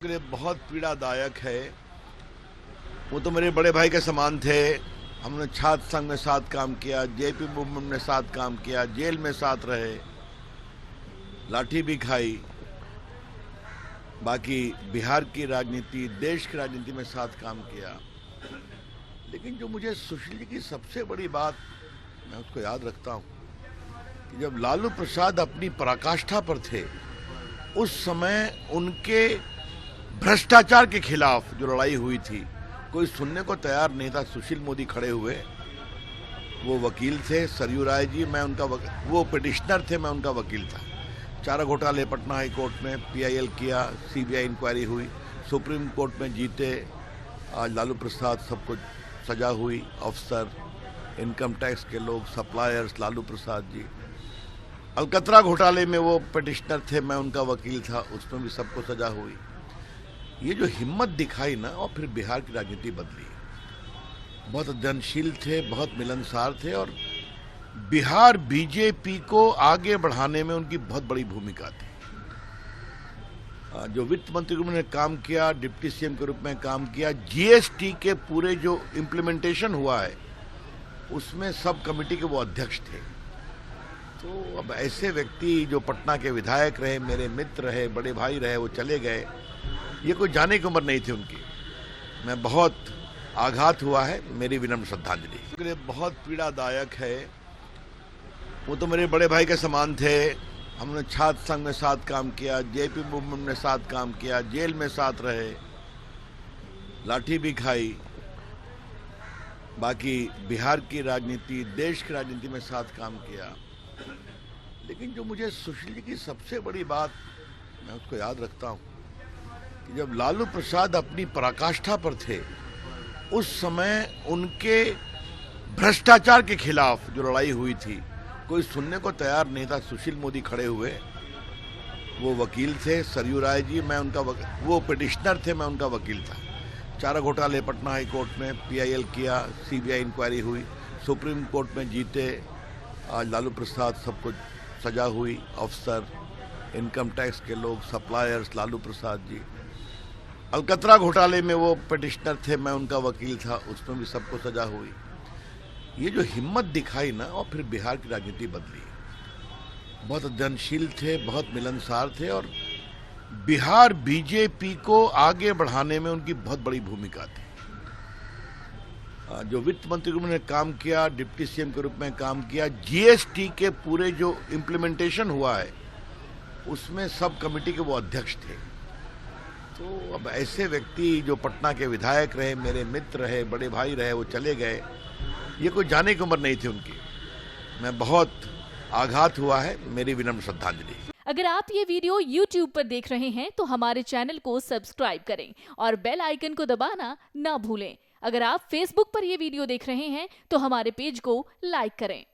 के लिए बहुत पीड़ादायक है। वो तो मेरे बड़े भाई के समान थे। हमने छात्र संघ में साथ काम किया, जेपी मूवमेंट में साथ काम किया, जेल में साथ रहे, लाठी भी खाई। बाकी बिहार की राजनीति, देश की राजनीति में साथ काम किया। लेकिन जो मुझे सुशील जी की सबसे बड़ी बात मैं उसको याद रखता हूँ कि जब लालू प्रसाद अपनी पराकाष्ठा पर थे, उस समय उनके भ्रष्टाचार के खिलाफ जो लड़ाई हुई थी, कोई सुनने को तैयार नहीं था। सुशील मोदी खड़े हुए, वो वकील थे, सरयू राय जी, मैं उनका वो पिटिशनर थे, मैं उनका वकील था। चारा घोटाले पटना हाई कोर्ट में पीआईएल किया, सीबीआई इंक्वायरी हुई, सुप्रीम कोर्ट में जीते। आज लालू प्रसाद, सबको सजा हुई, अफसर, इनकम टैक्स के लोग, सप्लायर्स, लालू प्रसाद जी। अलकतरा घोटाले में वो पिटिशनर थे, मैं उनका वकील था, उसमें भी सबको सजा हुई। ये जो हिम्मत दिखाई ना, और फिर बिहार की राजनीति बदली। बहुत अध्ययनशील थे, बहुत मिलनसार थे, और बिहार बीजेपी को आगे बढ़ाने में उनकी बहुत बड़ी भूमिका थी। जो वित्त मंत्री के रूप में काम किया, डिप्टी सीएम के रूप में काम किया, जीएसटी के पूरे जो इम्प्लीमेंटेशन हुआ है, उसमें सब कमेटी के वो अध्यक्ष थे। तो अब ऐसे व्यक्ति जो पटना के विधायक रहे, मेरे मित्र रहे, बड़े भाई रहे, वो चले गए। ये कोई जाने की उम्र नहीं थी उनकी। मैं बहुत आघात हुआ है, मेरी विनम्र श्रद्धांजलि। के लिए बहुत पीड़ादायक है। वो तो मेरे बड़े भाई के समान थे। हमने छात्र संघ में साथ काम किया, जेपी मूवमेंट में साथ काम किया, जेल में साथ रहे, लाठी भी खाई। बाकी बिहार की राजनीति, देश की राजनीति में साथ काम किया। लेकिन जो मुझे सुशील जी की सबसे बड़ी बात मैं उसको याद रखता हूँ कि जब लालू प्रसाद अपनी पराकाष्ठा पर थे, उस समय उनके भ्रष्टाचार के खिलाफ जो लड़ाई हुई थी, कोई सुनने को तैयार नहीं था। सुशील मोदी खड़े हुए, वो वकील थे, सरयू राय जी, मैं उनका वो पिटिशनर थे, मैं उनका वकील था। चारा घोटाले पटना हाई कोर्ट में पीआईएल किया, सीबीआई इंक्वायरी हुई, सुप्रीम कोर्ट में जीते। आज लालू प्रसाद, सबको सजा हुई, अफसर, इनकम टैक्स के लोग, सप्लायर्स, लालू प्रसाद जी। अलकतरा घोटाले में वो पिटिशनर थे, मैं उनका वकील था, उसमें भी सबको सजा हुई। ये जो हिम्मत दिखाई ना, और फिर बिहार की राजनीति बदली। बहुत अध्ययनशील थे, बहुत मिलनसार थे, और बिहार बीजेपी को आगे बढ़ाने में उनकी बहुत बड़ी भूमिका थी। जो वित्त मंत्री के रूप में काम किया, डिप्टी सीएम के रूप में काम किया, जीएसटी के पूरे जो इम्प्लीमेंटेशन हुआ है, उसमें सब कमेटी के वो अध्यक्ष थे। तो अब ऐसे व्यक्ति जो पटना के विधायक रहे, मेरे मित्र रहे, बड़े भाई रहे, वो चले गए। ये कोई जाने की उम्र नहीं थी उनकी। मैं बहुत आघात हुआ है, मेरी विनम्र श्रद्धांजलि। अगर आप ये वीडियो YouTube पर देख रहे हैं तो हमारे चैनल को सब्सक्राइब करें और बेल आइकन को दबाना ना भूलें। अगर आप Facebook पर ये वीडियो देख रहे हैं तो हमारे पेज को लाइक करें।